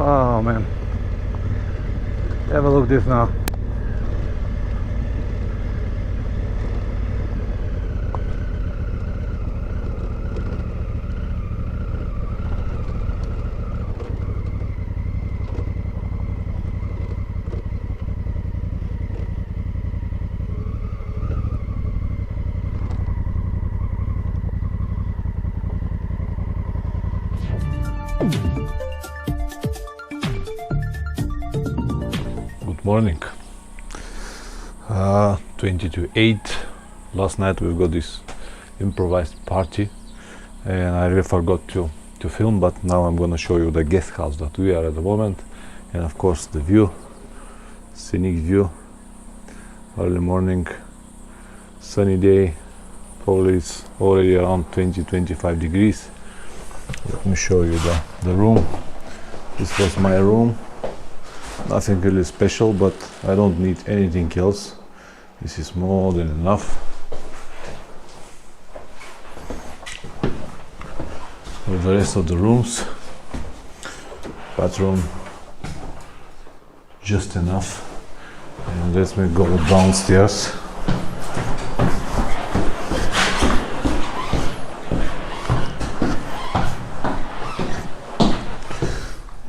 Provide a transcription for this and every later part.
Oh man, have a look at this now. Good morning. 20 to 8. Last night we got this improvised party and I really forgot to film, but now I'm gonna show you the guest house that we are at the moment, and of course the view, scenic view, early morning, sunny day. Probably it's already around 20-25 degrees. Let me show you the room. This was my room. Nothing really special, but I don't need anything else. This is more than enough. With the rest of the rooms, bathroom just enough. And let me go downstairs.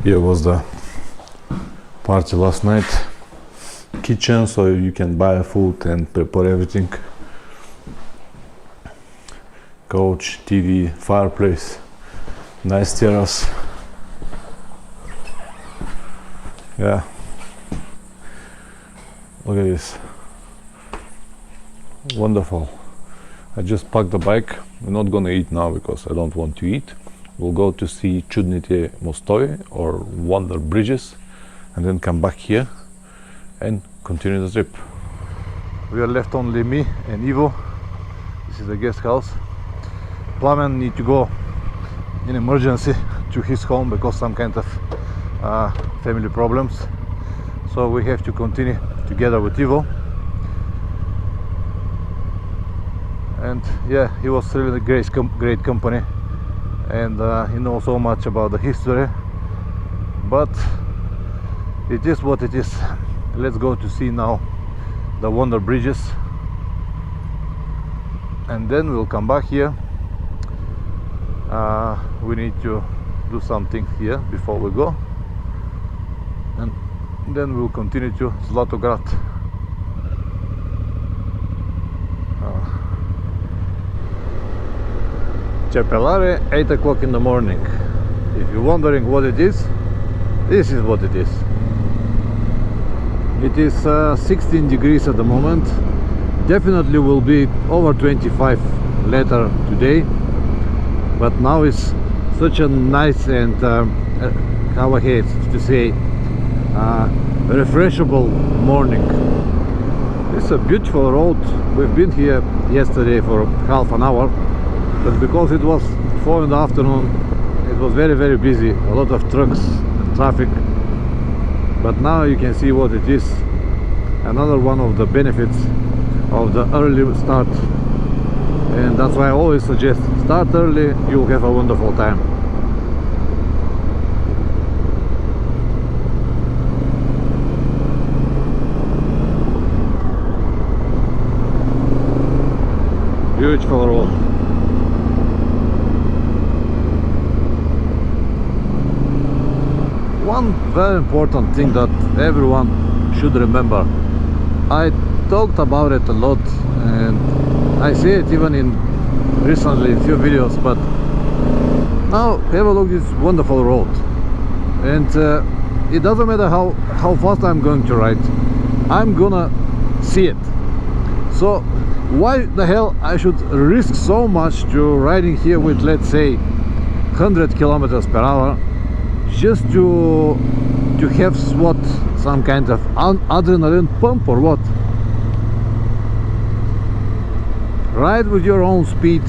Here was the party last night. Kitchen, so you can buy food and prepare everything. Couch, TV, fireplace, nice terrace. Yeah, look at this, wonderful. I just parked the bike. I'm not gonna eat now because I don't want to eat. We'll go to see Chudnite Mostovi or Wonder Bridges and then come back here and continue the trip. We are left only me and Ivo. This is the guest house. Plamen need to go in emergency to his home because some kind of family problems. So we have to continue together with Ivo. And yeah, he was really a great company, and he knows so much about the history. But it is what it is. Let's go to see now the Wonder Bridges, and then we'll come back here. We need to do something here before we go, and then we'll continue to Zlatograd. Chapelare, 8 o'clock in the morning. If you're wondering what it is, this is what it is. It is 16 degrees at the moment. Definitely will be over 25 later today, but now it's such a nice and how I hate to say refreshable morning. It's a beautiful road. We've been here yesterday for half an hour, but because it was 4 in the afternoon, it was very busy, a lot of trucks and traffic. But now you can see what it is. Another one of the benefits of the early start, and that's why I always suggest start early, you'll have a wonderful time. Beautiful road. One very important thing that everyone should remember. I talked about it a lot, and I see it even in recently in few videos, but now have a look at this wonderful road, and it doesn't matter how fast I'm going to ride, I'm gonna see it. So why the hell I should risk so much to riding here with, let's say, 100 kilometers per hour just to have what, some kind of adrenaline pump or what? Ride with your own speed,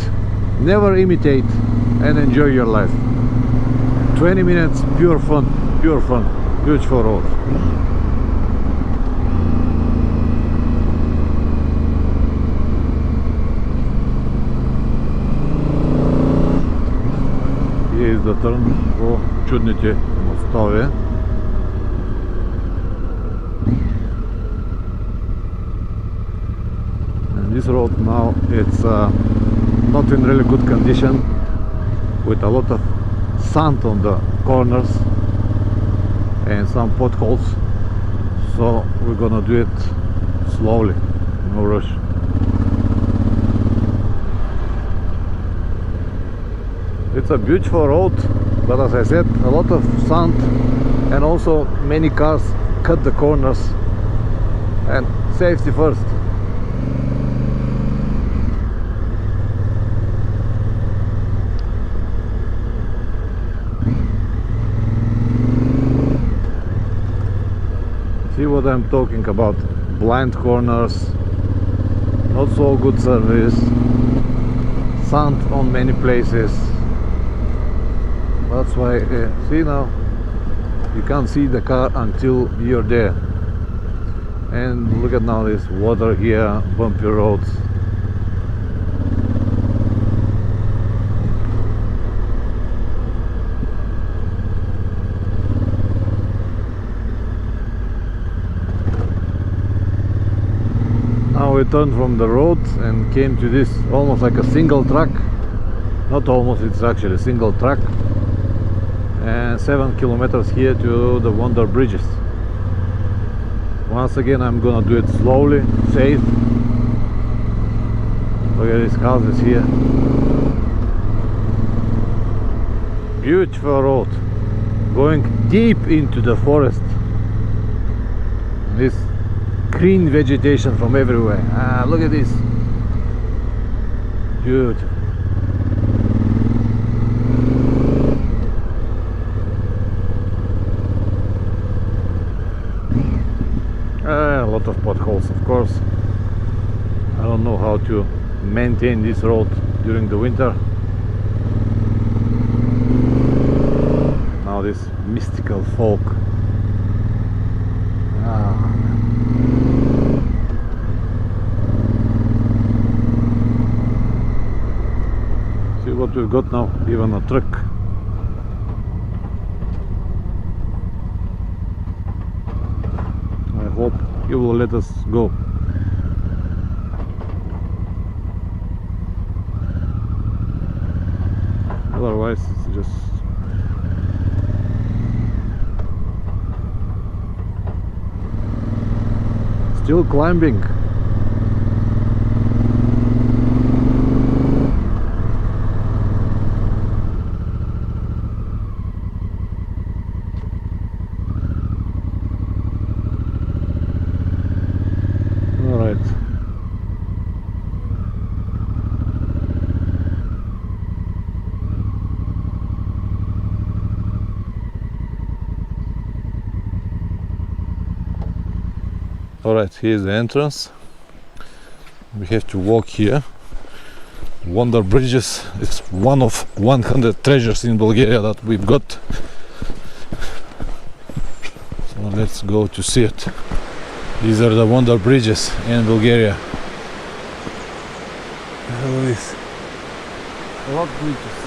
never imitate, and enjoy your life. 20 minutes, pure fun, beautiful road. Here is the turn for Chudnite Mostovi. this road now. It's not in really good condition, with a lot of sand on the corners and some potholes, so we're gonna do it slowly, no rush. It's a beautiful road, but as I said, a lot of sand, and also many cars cut the corners, and safety first. See what I'm talking about? Blind corners, not so good service, sand on many places. That's why, see now, you can't see the car until you're there. And look at now this water here, bumpy roads. Now we turned from the road and came to this almost like a single track. Not almost, it's actually a single track. And 7 kilometers here to the Wonder Bridges. Once again, I'm gonna do it slowly, safe. Look at these houses here. Beautiful road, going deep into the forest. This green vegetation from everywhere. Ah, look at this. Beautiful. A lot of potholes, of course. I don't know how to maintain this road during the winter. Now this mystical fog. See what we've got now, even a truck. I hope you will let us go. Otherwise it's just still climbing. Alright, here's the entrance. We have to walk here. Wonder Bridges is one of 100 treasures in Bulgaria that we've got. So let's go to see it. These are the Wonder Bridges in Bulgaria. Look at this. A lot of bridges.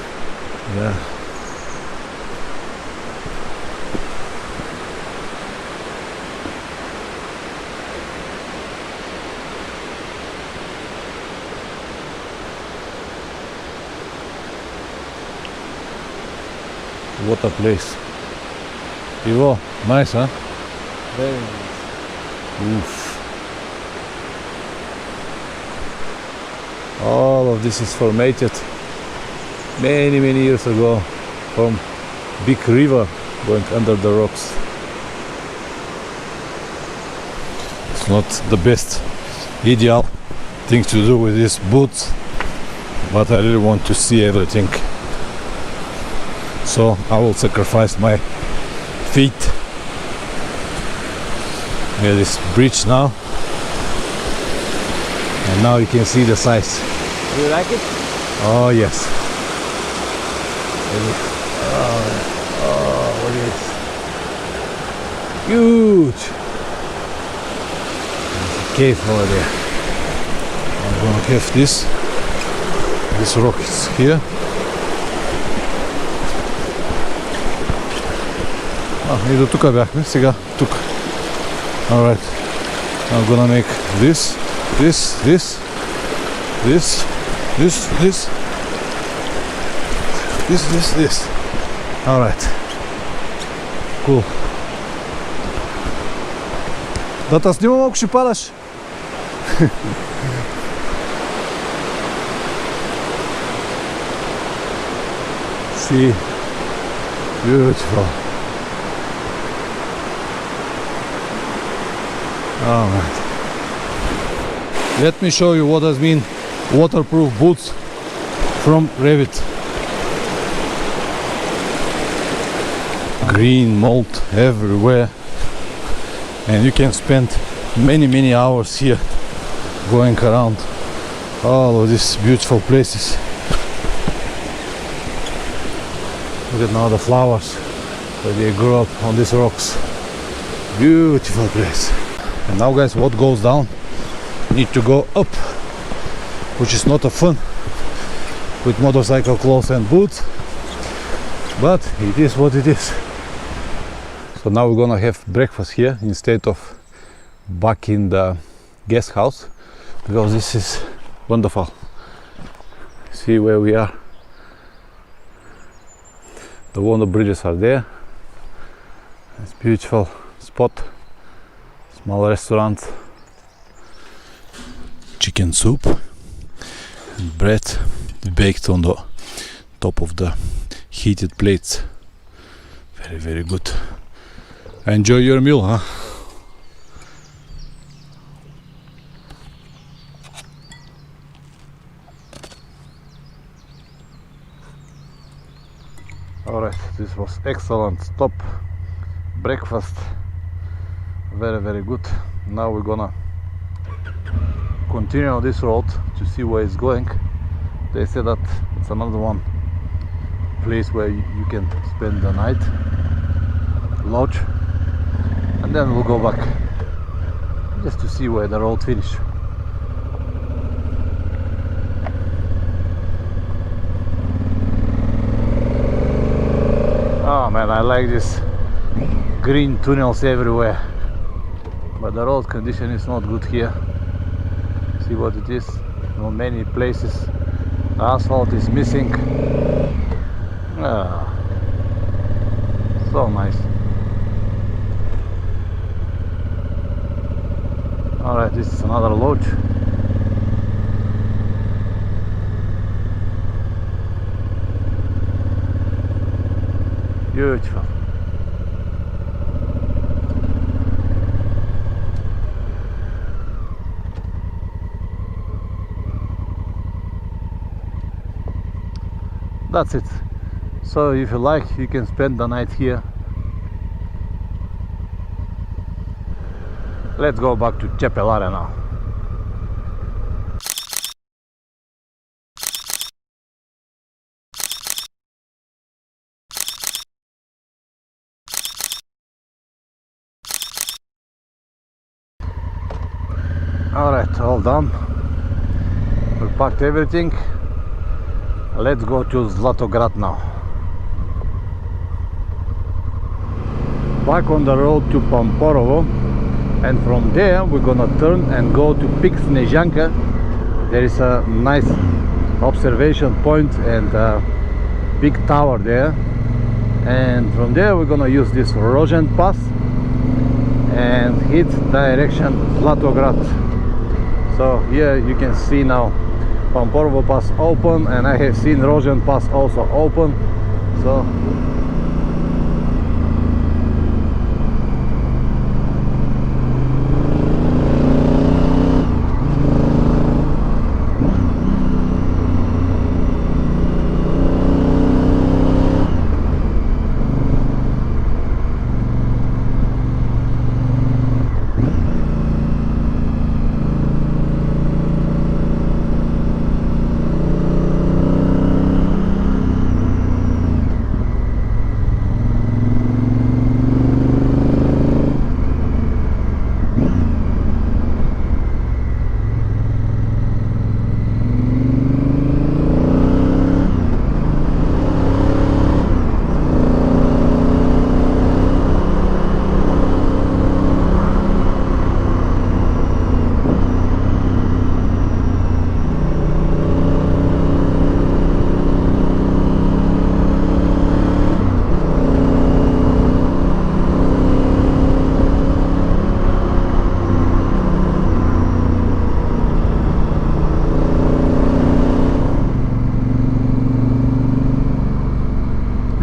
Yeah. What a place. Ivo, nice, huh? Very nice. Oof. All of this is formatted many years ago from big river going under the rocks. It's not the best ideal thing to do with these boots, but I really want to see everything. So I will sacrifice my feet. Here this bridge now, and now you can see the size. Do you like it? Oh yes. Oh, look at this. Huge. There's a cave over there. I'm gonna have this. This rock is here. И до тук бяхме, сега тук. Alright. I'm gonna make this, This. All right. Cool. Да те снимам, ако ще падаш. See, beautiful. Oh man. Let me show you what does mean waterproof boots from Revit. Green mold everywhere, and you can spend many hours here going around all of these beautiful places. Look at now the flowers where they grew up on these rocks. Beautiful place. And now guys, what goes down need to go up, which is not a fun with motorcycle clothes and boots, but it is what it is. So now we're gonna have breakfast here instead of back in the guest house, because this is wonderful. See where we are. The wonder bridges are there. It's beautiful spot. Small restaurant. Chicken soup and bread baked on the top of the heated plates. Very good. Enjoy your meal, huh? Alright, this was excellent stop. Breakfast. Very good. Now we're gonna continue on this road to see where it's going. They say that it's another one place where you can spend the night, lodge, and then we'll go back just to see where the road finish. Oh man, I like this green tunnels everywhere, but the road condition is not good here. See what it is? Not many places. The asphalt is missing. Ah, so nice. Alright, this is another lodge. Beautiful. That's it. So if you like, you can spend the night here. Let's go back to Cepelare now. Alright, all done. We packed everything. Let's go to Zlatograd now. Back on the road to Pamporovo, and from there we're gonna turn and go to Peak Snežanka. There is a nice observation point and a big tower there, and from there we're gonna use this Rožen Pass and hit direction Zlatograd. So here you can see now Pamporovo Pass open, and I have seen Rožen Pass also open. So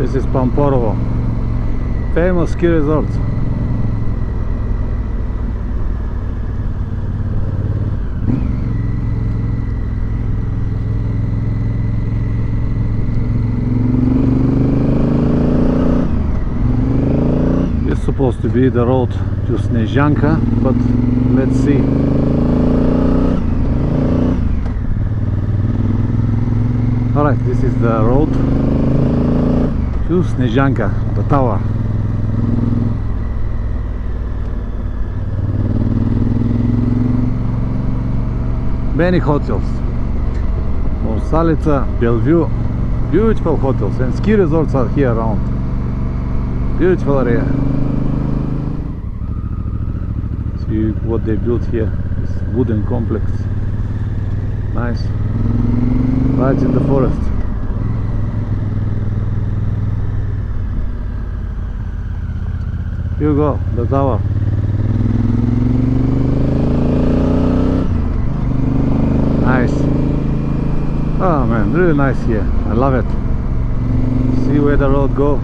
This is Pamporovo, famous ski resort. It's supposed to be the road to Snezhanka, but let's see. Alright, this is the road to Snezhanka, the tower. Many hotels. Morsalica, Bellevue, beautiful hotels, and ski resorts are here around. Beautiful area. See what they built here, this wooden complex. Nice. Right in the forest. Here you go, the tower. Nice. Oh man, really nice here. I love it. See where the road go.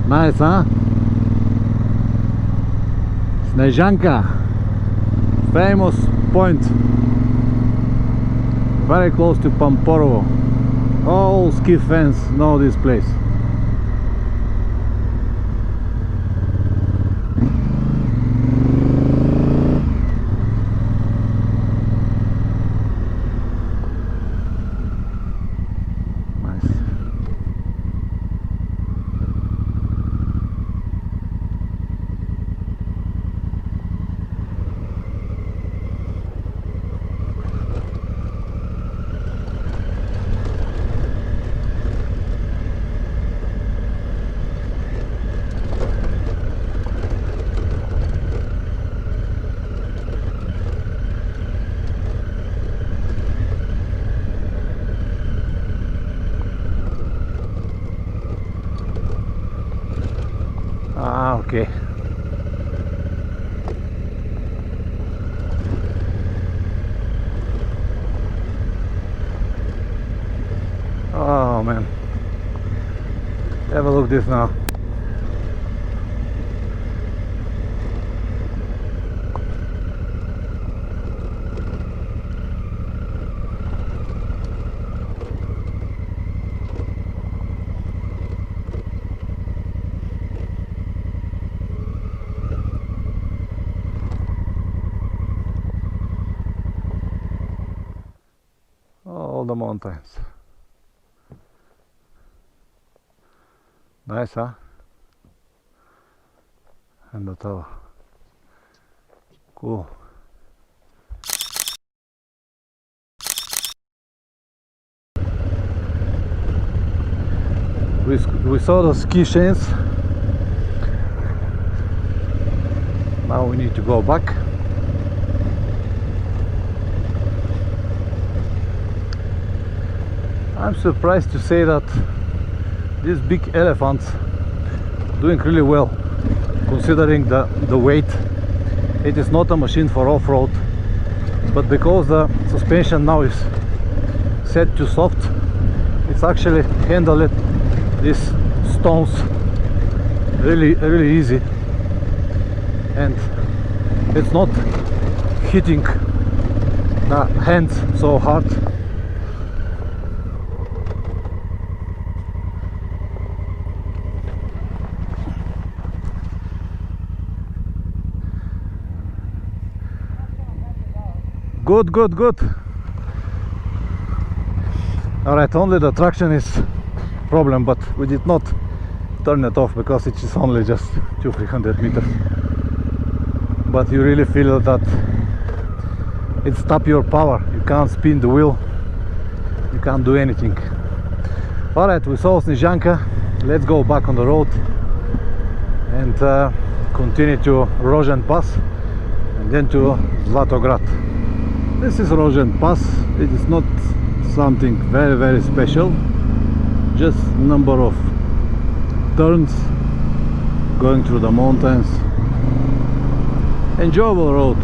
Nice, huh? Snezhanka, famous point, very close to Pamporovo. All ski fans know this place. Ah, okay. Oh man, have a look at this now. All the mountains. Nice, huh? And the tower. Cool. We saw the ski chains. Now we need to go back. I'm surprised to say that these big elephants doing really well, considering the weight. It is not a machine for off-road, but because the suspension now is set too soft, it's actually handled these stones really easy, and it's not hitting the hands so hard. Good. Alright, only the traction is problem, but we did not turn it off because it is only just 200-300 meters. but you really feel that it stops your power. You can't spin the wheel, you can't do anything. Alright, we saw Snežanka. Let's go back on the road and continue to Rožen Pass and then to Zlatograd. This is Rožen Pass. It is not something very special, just number of turns going through the mountains. Enjoyable road.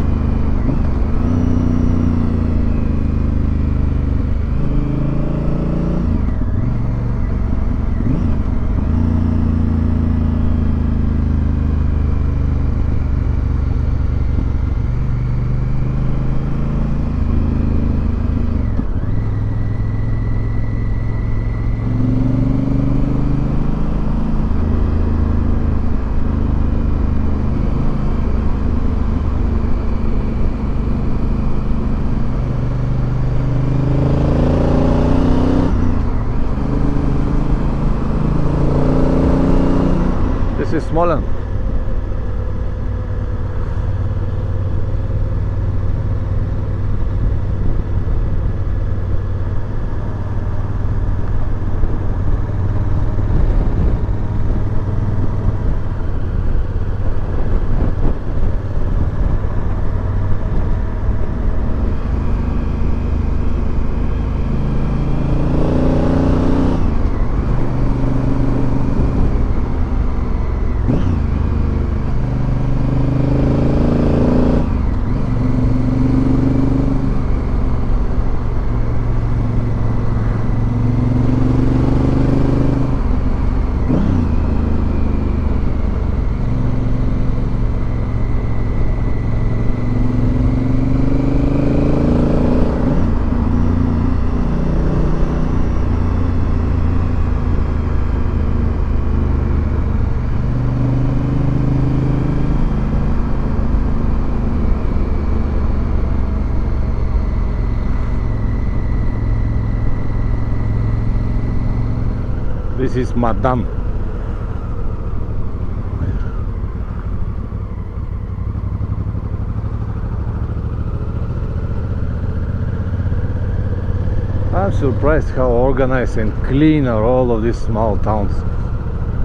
This is Smolensk. This is Madan. I'm surprised how organized and clean are all of these small towns.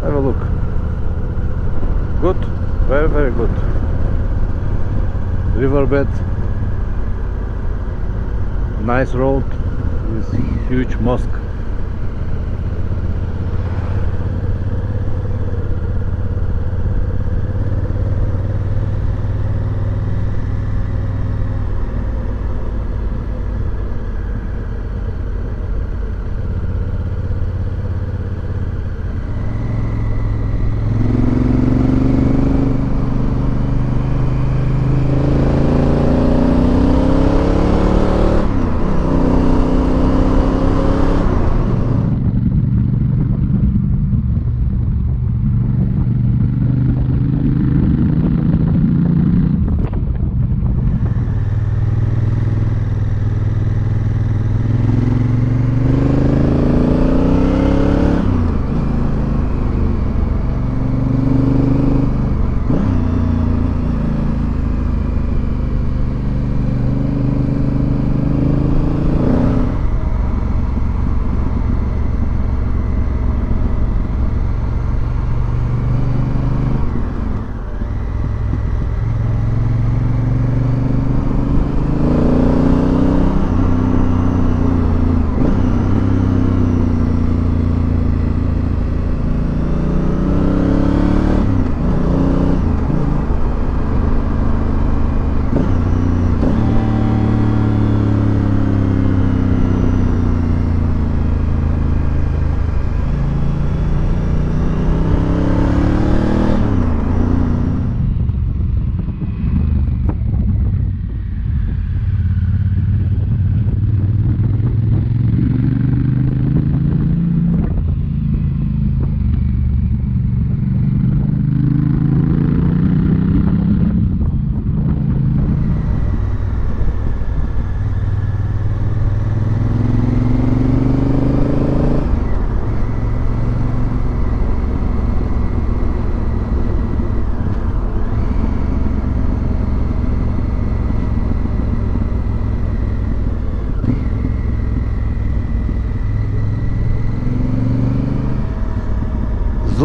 Have a look. Good, very good. Riverbed, nice road, this huge mosque.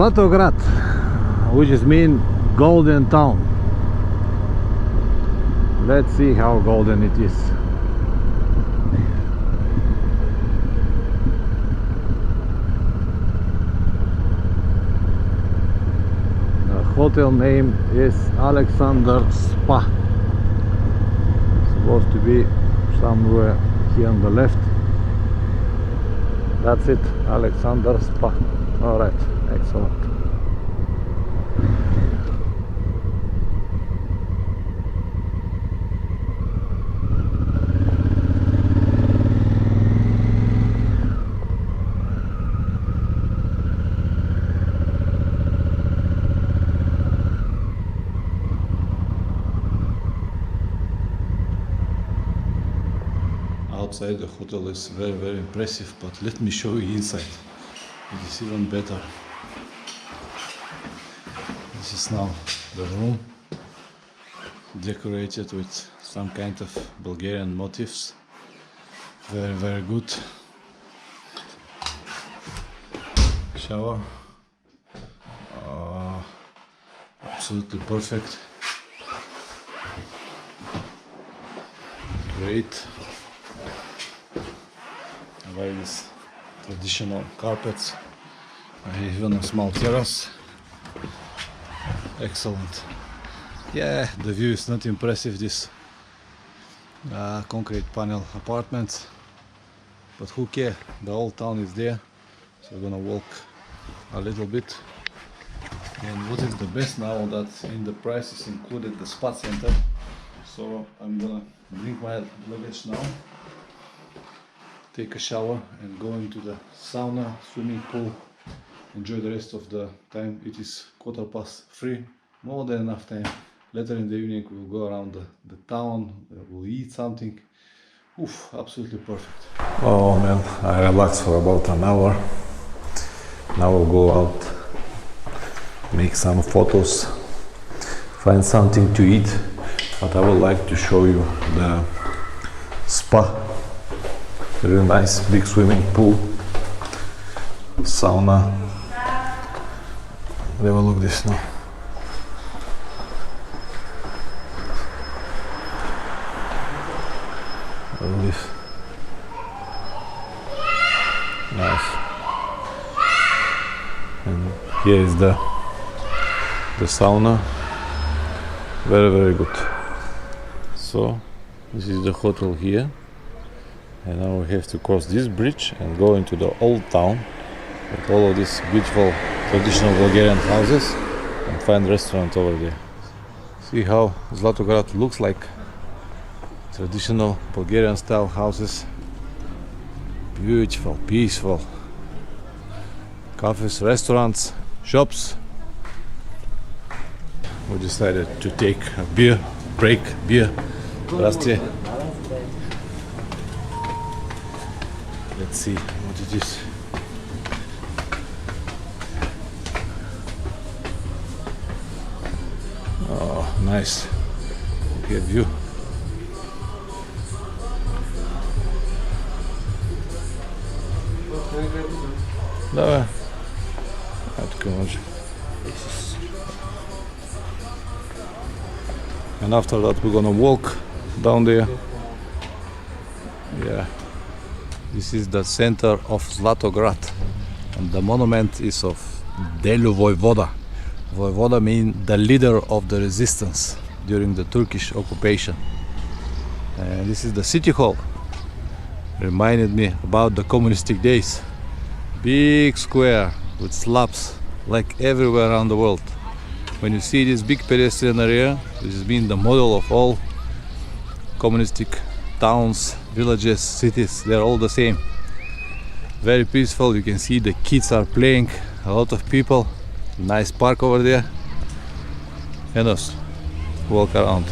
Zlatograd, which is mean golden town. Let's see how golden it is. The hotel name is Alexander Spa. Supposed to be somewhere here on the left. That's it, Alexander Spa. Alright, excellent. Outside the hotel is very impressive, but let me show you inside. It is even better. This is now the room, decorated with some kind of Bulgarian motifs. Very good. Shower. Absolutely perfect. Great. Various traditional carpets. I have even a small terrace. Excellent. Yeah, the view is not impressive, this concrete panel apartments, but who cares, the whole town is there, so we're gonna walk a little bit. And what is the best now, that in the price is included the spa center, so I'm gonna bring my luggage now, take a shower and go into the sauna, swimming pool, enjoy the rest of the time. It is 3:15, more than enough time. Later in the evening we'll go around the town, we'll eat something. Oof, absolutely perfect. Oh man, I relaxed for about an hour. Now we'll go out, make some photos, find something to eat, but I would like to show you the spa. Very nice big swimming pool, sauna. Have a look at this now. Look at this. Nice. And here is the sauna. Very good. So this is the hotel here. And now we have to cross this bridge and go into the old town with all of these beautiful traditional Bulgarian houses and find a restaurant over there. See how Zlatograd looks like. Traditional Bulgarian style houses. Beautiful, peaceful. Cafes, restaurants, shops. We decided to take a beer break. Здравствуйте. Let's see what it is. Oh, nice. Look at view. Давай. And after that we're gonna walk down there. Yeah. This is the center of Zlatograd, and the monument is of Delu Voivoda. Voivoda means the leader of the resistance during the Turkish occupation. And this is the city hall. Reminded me about the communistic days. Big square with slabs like everywhere around the world. When you see this big pedestrian area, this has been the model of all communistic towns, villages, cities. They're all the same. Very peaceful. You can see the kids are playing, a lot of people, nice park over there, and us walk around.